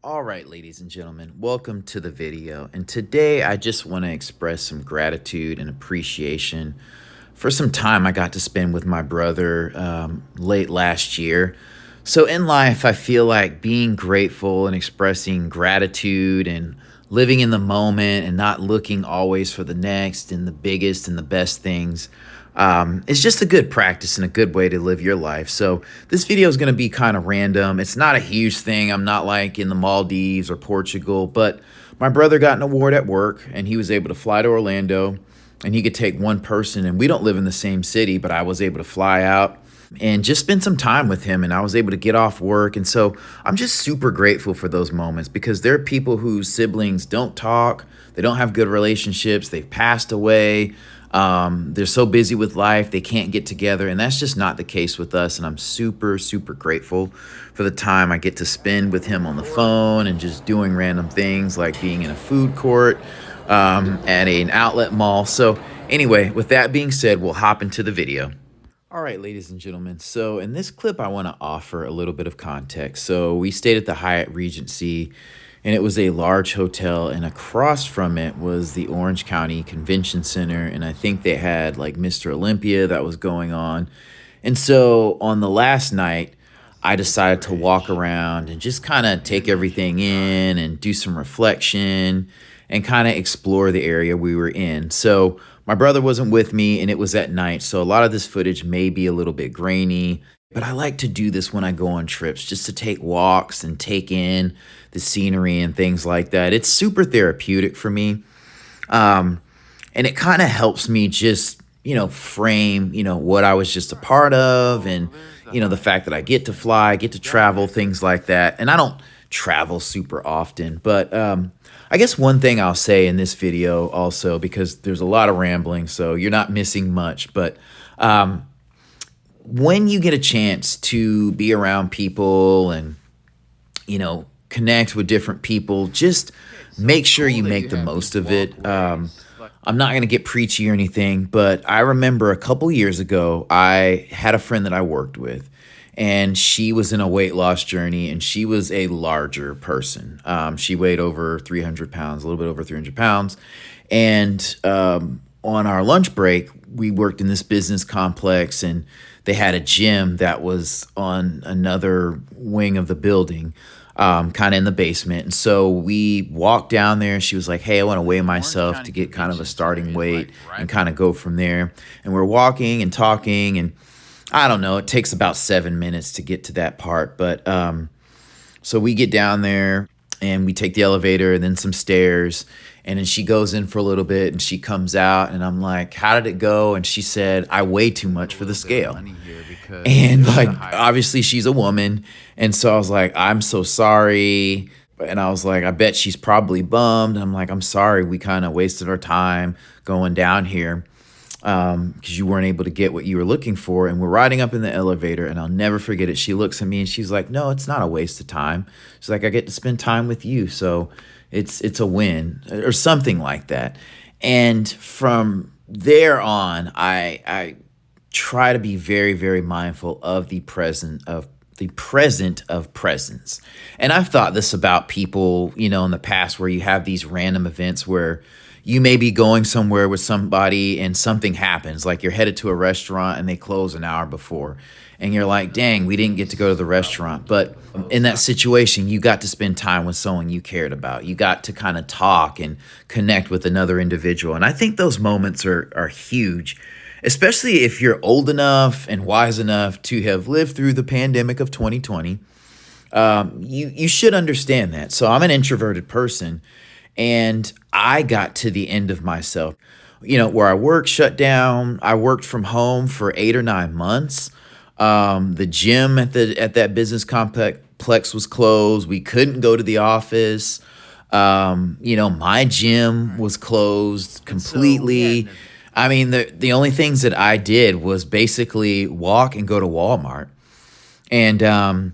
All right, ladies and gentlemen, welcome to the video. And today I just want to express some gratitude and appreciation for some time I got to spend with my brother late last year. So in life, I feel like being grateful and expressing gratitude and living in the moment and not looking always for the next and the biggest and the best things. It's just a good practice and a good way to live your life. So this video is going to be kind of random. It's not a huge thing. I'm not like in the Maldives or Portugal, but my brother got an award at work and he was able to fly to Orlando and he could take one person, and we don't live in the same city, but I was able to fly out and just spend some time with him, and I was able to get off work. And so I'm just super grateful for those moments because there are people whose siblings don't talk, they don't have good relationships, they've passed away. They're so busy with life, they can't get together. And that's just not the case with us. And I'm super, super grateful for the time I get to spend with him on the phone and just doing random things like being in a food court, at an outlet mall. So anyway, with that being said, we'll hop into the video. All right, ladies and gentlemen. So in this clip, I want to offer a little bit of context. So we stayed at the Hyatt Regency, and it was a large hotel, and across from it was the Orange County Convention Center, and I think they had like Mr. Olympia that was going on. And so on the last night, I decided to walk around and just kind of take everything in and do some reflection and kind of explore the area we were in. So my brother wasn't with me and it was at night, so a lot of this footage may be a little bit grainy, but I like to do this when I go on trips, just to take walks and take in the scenery and things like that. It's super therapeutic for me. And it kind of helps me just, frame, what I was just a part of, and, the fact that I get to fly, get to travel, things like that. And I don't travel super often, but I guess one thing I'll say in this video also, because there's a lot of rambling, so you're not missing much, but when you get a chance to be around people and, connect with different people, just make sure you make the most of it. I'm not going to get preachy or anything, but I remember a couple years ago, I had a friend that I worked with, and she was in a weight loss journey, and she was a larger person. She weighed over 300 pounds, a little bit over 300 pounds. And on our lunch break, we worked in this business complex, and they had a gym that was on another wing of the building, kind of in the basement. And so we walked down there, and she was like, hey, I want to weigh myself to get kind of a starting weight and kind of go from there. And we're walking and talking, and I don't know, it takes about 7 minutes to get to that part. But so we get down there and we take the elevator and then some stairs. And then she goes in for a little bit and she comes out, and I'm like, how did it go? And she said, I weigh too much for the scale. And like, obviously she's a woman. And so I was like, I'm so sorry. And I was like, I bet she's probably bummed. I'm like, I'm sorry, we kind of wasted our time going down here because you weren't able to get what you were looking for. And we're riding up in the elevator, and I'll never forget it. She looks at me and she's like, no, it's not a waste of time. She's like, I get to spend time with you, so it's a win, or something like that. And from there on, I try to be very, very mindful of the present of presence. And I've thought this about people, in the past, where you have these random events where you may be going somewhere with somebody and something happens, like you're headed to a restaurant and they close an hour before. And you're like, dang, we didn't get to go to the restaurant. But in that situation, you got to spend time with someone you cared about. You got to kind of talk and connect with another individual. And I think those moments are huge, especially if you're old enough and wise enough to have lived through the pandemic of 2020. You should understand that. So I'm an introverted person, and I got to the end of myself. Where I work shut down. I worked from home for 8 or 9 months. The gym at that business complex was closed. We couldn't go to the office. My gym was closed completely. I mean, the only things that I did was basically walk and go to Walmart. And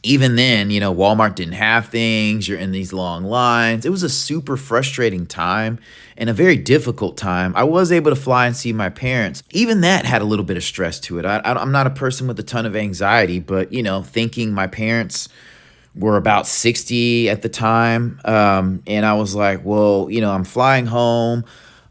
even then, Walmart didn't have things. You're in these long lines. It was a super frustrating time and a very difficult time. I was able to fly and see my parents. Even that had a little bit of stress to it. I'm not a person with a ton of anxiety, but, thinking my parents were about 60 at the time. And I was like, well, I'm flying home.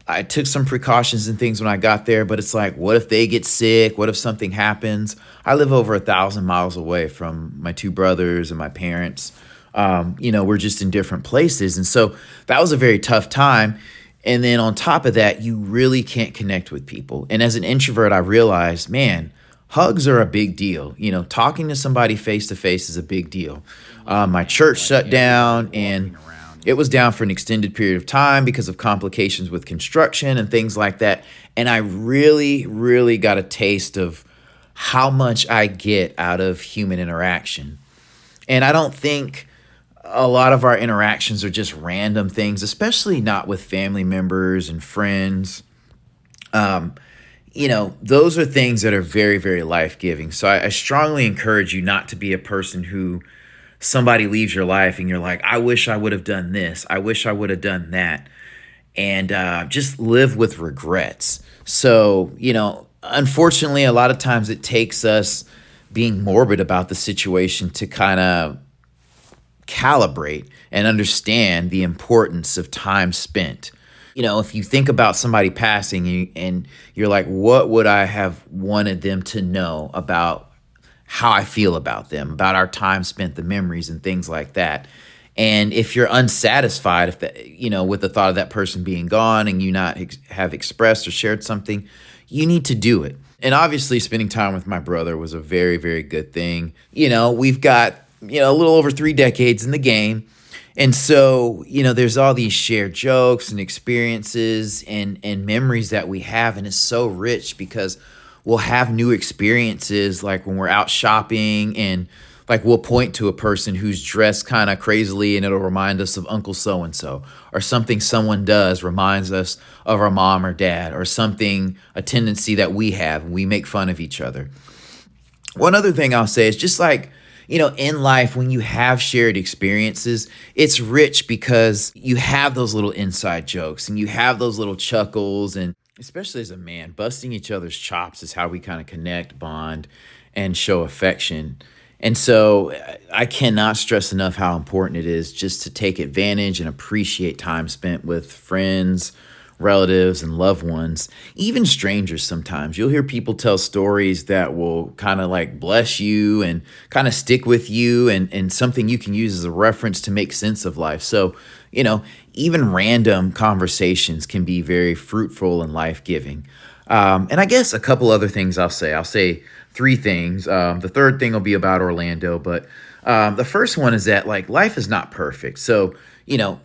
I took some precautions and things when I got there, but it's like, what if they get sick? What if something happens? I live over 1,000 miles away from my two brothers and my parents. We're just in different places. And so that was a very tough time. And then on top of that, you really can't connect with people. And as an introvert, I realized, man, hugs are a big deal. Talking to somebody face to face is a big deal. My church shut down, and it was down for an extended period of time because of complications with construction and things like that. And I really, really got a taste of how much I get out of human interaction. And I don't think a lot of our interactions are just random things, especially not with family members and friends. Those are things that are very, very life giving. So I strongly encourage you not to be a person who somebody leaves your life and you're like, I wish I would have done this. I wish I would have done that. And just live with regrets. So, unfortunately, a lot of times it takes us being morbid about the situation to kind of calibrate and understand the importance of time spent. If you think about somebody passing and you're like, what would I have wanted them to know about how I feel about them, about our time spent, the memories and things like that. And if you're unsatisfied, with the thought of that person being gone and you not have expressed or shared something, you need to do it. And obviously spending time with my brother was a very, very good thing. We've got, a little over 3 decades in the game. And so, there's all these shared jokes and experiences and memories that we have. And it's so rich because we'll have new experiences, like when we're out shopping and like we'll point to a person who's dressed kind of crazily and it'll remind us of Uncle so-and-so, or something someone does reminds us of our mom or dad, or a tendency that we have, and we make fun of each other. One other thing I'll say is just like, in life, when you have shared experiences, it's rich because you have those little inside jokes and you have those little chuckles. And especially as a man, busting each other's chops is how we kind of connect, bond, and show affection. And so I cannot stress enough how important it is just to take advantage and appreciate time spent with friends, relatives, and loved ones, even strangers sometimes. You'll hear people tell stories that will kind of like bless you and kind of stick with you and something you can use as a reference to make sense of life. So, even random conversations can be very fruitful and life-giving. And I guess a couple other things I'll say. I'll say 3 things. The third thing will be about Orlando, but the first one is that like life is not perfect. So,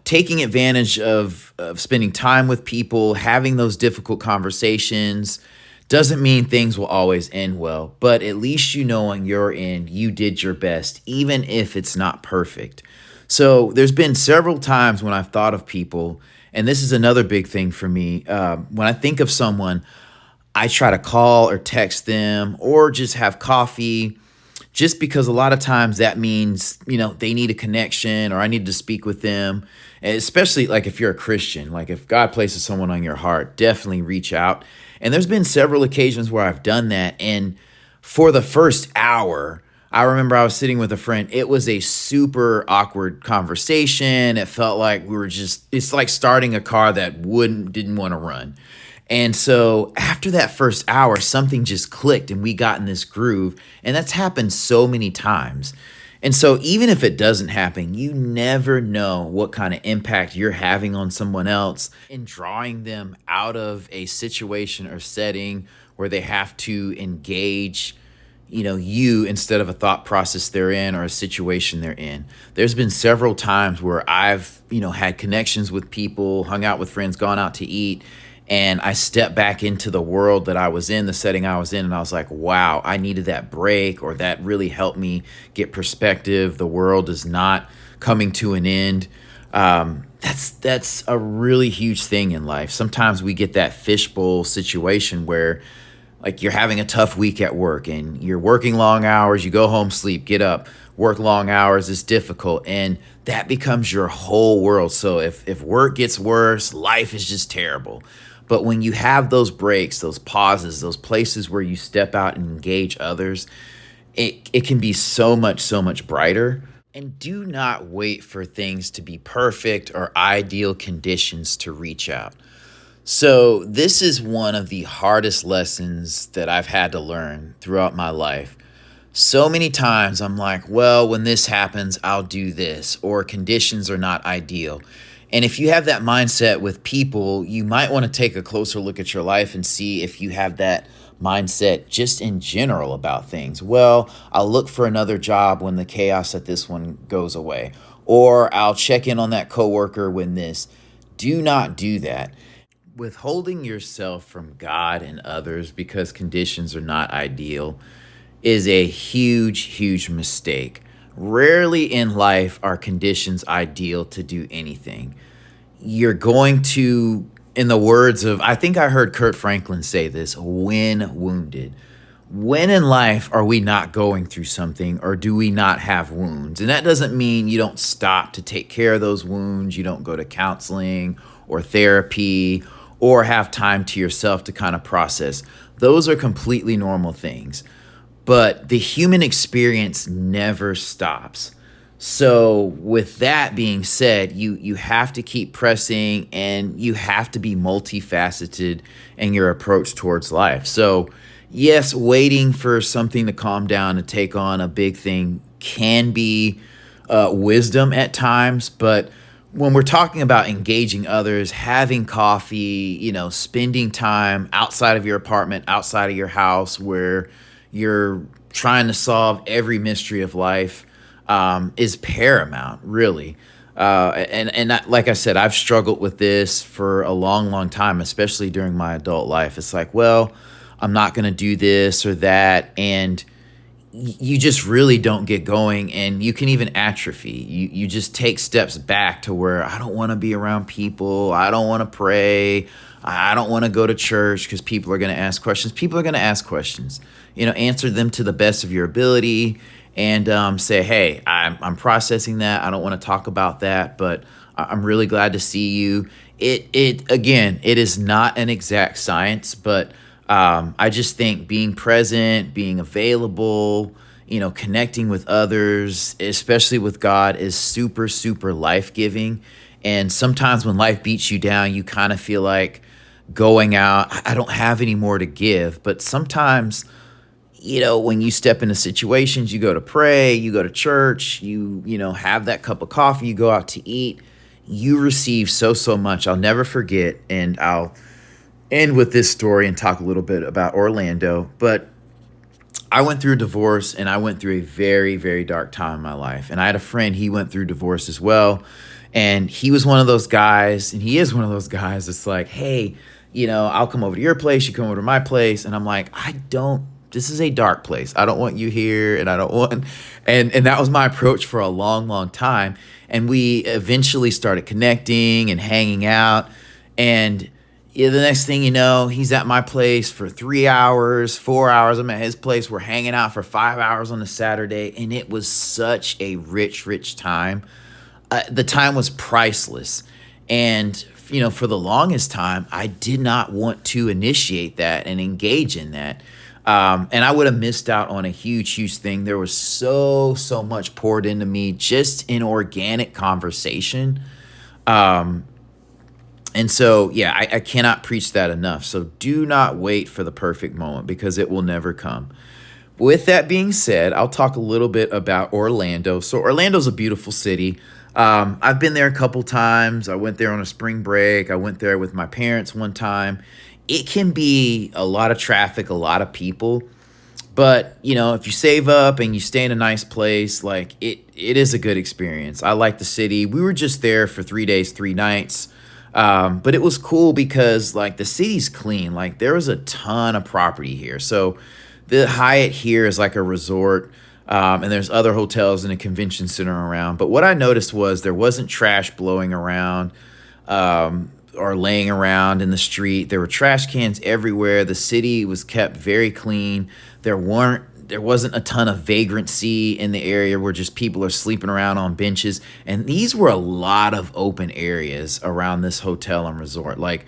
taking advantage of spending time with people, having those difficult conversations doesn't mean things will always end well, but at least on your end, you did your best, even if it's not perfect. So there's been several times when I've thought of people, and this is another big thing for me. When I think of someone, I try to call or text them or just have coffee, just because a lot of times that means, they need a connection or I need to speak with them. And especially like if you're a Christian, like if God places someone on your heart, definitely reach out. And there's been several occasions where I've done that. And for the first hour, I remember I was sitting with a friend. It was a super awkward conversation. It felt like it's like starting a car that didn't want to run. And so after that first hour, something just clicked and we got in this groove. And that's happened so many times. And so even if it doesn't happen, you never know what kind of impact you're having on someone else in drawing them out of a situation or setting where they have to engage you instead of a thought process they're in or a situation they're in. There's been several times where I've, had connections with people, hung out with friends, gone out to eat, and I stepped back into the world that I was in, the setting I was in, and I was like, wow, I needed that break, or that really helped me get perspective. The world is not coming to an end. That's a really huge thing in life. Sometimes we get that fishbowl situation where like you're having a tough week at work and you're working long hours, you go home, sleep, get up, work long hours, it's difficult. And that becomes your whole world. So if work gets worse, life is just terrible. But when you have those breaks, those pauses, those places where you step out and engage others, it can be so much brighter. And do not wait for things to be perfect or ideal conditions to reach out. So, this is one of the hardest lessons that I've had to learn throughout my life. So many times I'm like, well, when this happens, I'll do this, or conditions are not ideal. And if you have that mindset with people, you might want to take a closer look at your life and see if you have that mindset just in general about things. Well, I'll look for another job when the chaos at this one goes away, or I'll check in on that coworker when this. Do not do that. Withholding yourself from God and others because conditions are not ideal is a huge, huge mistake. Rarely in life are conditions ideal to do anything. You're going to, in the words of, I think I heard Kurt Franklin say this, when wounded. When in life are we not going through something, or do we not have wounds? And that doesn't mean you don't stop to take care of those wounds, you don't go to counseling or therapy or have time to yourself to kind of process. Those are completely normal things. But the human experience never stops. So with that being said, you have to keep pressing, and you have to be multifaceted in your approach towards life. So yes, waiting for something to calm down to take on a big thing can be wisdom at times, but when we're talking about engaging others, having coffee, spending time outside of your apartment, outside of your house, where you're trying to solve every mystery of life, is paramount, really. Like I said, I've struggled with this for a long, long time, especially during my adult life. It's like, well, I'm not going to do this or that, and you just really don't get going, and you can even atrophy. You just take steps back to where I don't want to be around people. I don't want to pray. I don't want to go to church because people are going to ask questions. People are going to ask questions. Answer them to the best of your ability, and say, hey, I'm processing that. I don't want to talk about that, but I'm really glad to see you. It is not an exact science, but I just think being present, being available, connecting with others, especially with God, is super, super life-giving. And sometimes when life beats you down, you kind of feel like going out, I don't have any more to give. But sometimes, when you step into situations, you go to pray, you go to church, you have that cup of coffee, you go out to eat, you receive so, so much. I'll never forget, and I'll end with this story and talk a little bit about Orlando. But I went through a divorce, and I went through a very, very dark time in my life. And I had a friend, he went through divorce as well. And he was one of those guys, and he is one of those guys that's like, hey, I'll come over to your place, you come over to my place. And I'm like, this is a dark place. I don't want you here, and I don't want, and that was my approach for a long, long time. And we eventually started connecting and hanging out. And the next thing you know, he's at my place for 3 hours, 4 hours. I'm at his place. We're hanging out for 5 hours on a Saturday. And it was such a rich, rich time. The time was priceless. And, for the longest time, I did not want to initiate that and engage in that. And I would have missed out on a huge, huge thing. There was so, so much poured into me just in organic conversation. And so, yeah, I cannot preach that enough. So do not wait for the perfect moment, because it will never come. With that being said, I'll talk a little bit about Orlando. So Orlando's a beautiful city. I've been there a couple times. I went there on a spring break. I went there with my parents one time. It can be a lot of traffic, a lot of people. But, if you save up and you stay in a nice place, like it is a good experience. I like the city. We were just there for 3 days, 3 nights. But it was cool because like the city's clean. Like there was a ton of property here. So the Hyatt here is like a resort. And there's other hotels and a convention center around. But what I noticed was there wasn't trash blowing around or laying around in the street. There were trash cans everywhere. The city was kept very clean. There wasn't a ton of vagrancy in the area where just people are sleeping around on benches. And these were a lot of open areas around this hotel and resort. Like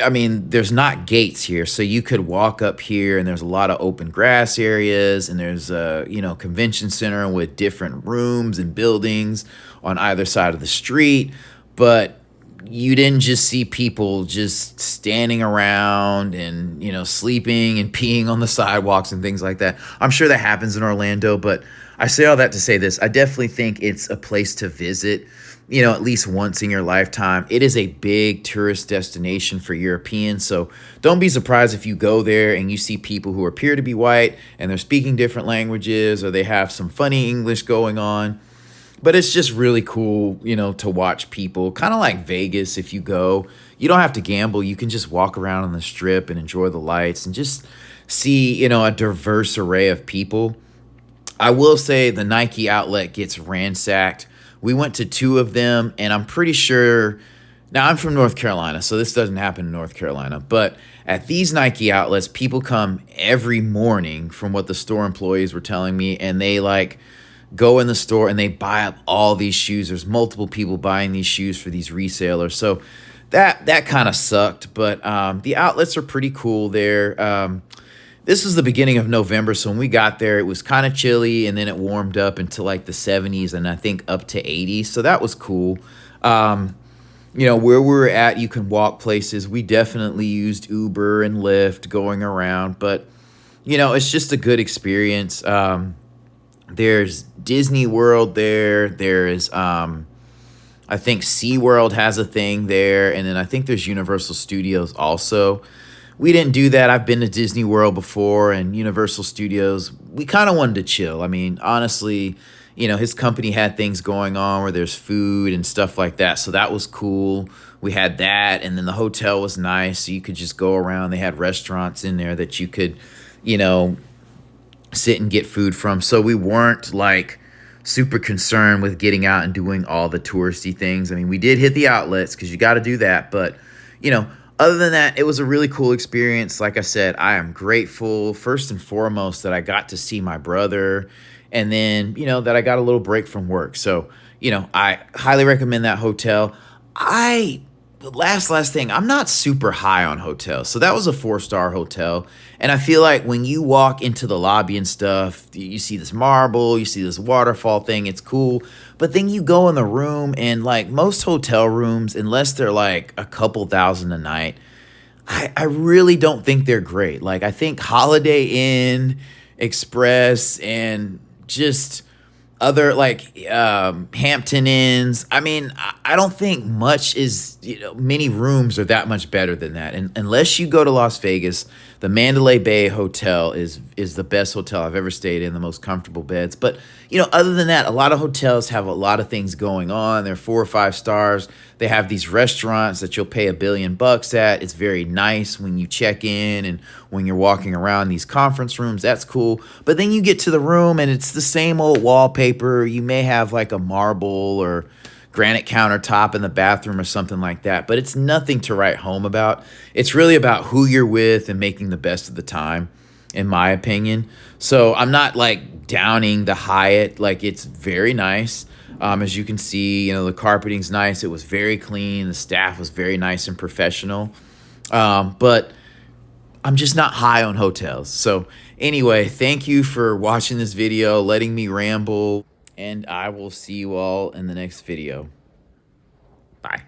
I mean, there's not gates here, so you could walk up here, and there's a lot of open grass areas, and there's a convention center with different rooms and buildings on either side of the street. But you didn't just see people just standing around and sleeping and peeing on the sidewalks and things like that. I'm sure that happens in Orlando, but I say all that to say this: I definitely think it's a place to visit, at least once in your lifetime. It is a big tourist destination for Europeans. So don't be surprised if you go there and you see people who appear to be white and they're speaking different languages, or they have some funny English going on. But it's just really cool, to watch people, kind of like Vegas. If you go, you don't have to gamble. You can just walk around on the strip and enjoy the lights and just see, a diverse array of people. I will say the Nike outlet gets ransacked. We went to two of them, and I'm pretty sure. Now, I'm from North Carolina, so this doesn't happen in North Carolina. But at these Nike outlets, people come every morning, from what the store employees were telling me, and they go in the store and they buy up all these shoes. There's multiple people buying these shoes for these resellers. So that kind of sucked. But the outlets are pretty cool there. This was the beginning of November, so when we got there, it was kind of chilly, and then it warmed up into like the 70s and I think up to 80s. So that was cool. Where we were at, you can walk places. We definitely used Uber and Lyft going around, but it's just a good experience. There's Disney World there. There's I think SeaWorld has a thing there, and then I think there's Universal Studios also. We didn't do that. I've been to Disney World before and Universal Studios. We kind of wanted to chill. I mean, honestly, his company had things going on where there's food and stuff like that. So that was cool. We had that. And then the hotel was nice. So you could just go around. They had restaurants in there that you could, sit and get food from. So we weren't like super concerned with getting out and doing all the touristy things. I mean, we did hit the outlets because you got to do that. But, other than that, it was a really cool experience. Like I said, I am grateful, first and foremost, that I got to see my brother, and then, that I got a little break from work. So, I highly recommend that hotel. Last thing, I'm not super high on hotels. So that was a 4-star hotel. And I feel like when you walk into the lobby and stuff, you see this marble, you see this waterfall thing, it's cool. But then you go in the room, and like most hotel rooms, unless they're like a couple thousand a night, I really don't think they're great. Like, I think Holiday Inn Express and just other like Hampton Inns. I mean, I don't think much is, many rooms are that much better than that. And unless you go to Las Vegas, the Mandalay Bay Hotel is the best hotel I've ever stayed in, the most comfortable beds. But, other than that, a lot of hotels have a lot of things going on. They're 4 or 5 stars. They have these restaurants that you'll pay $1 billion at. It's very nice when you check in and when you're walking around these conference rooms. That's cool. But then you get to the room and it's the same old wallpaper. You may have like a marble or granite countertop in the bathroom or something like that, but it's nothing to write home about. It's really about who you're with and making the best of the time, in my opinion. So I'm not like downing the Hyatt. Like, it's very nice. As you can see, the carpeting's nice. It was very clean. The staff was very nice and professional. But I'm just not high on hotels. So anyway, thank you for watching this video, letting me ramble, and I will see you all in the next video. Bye.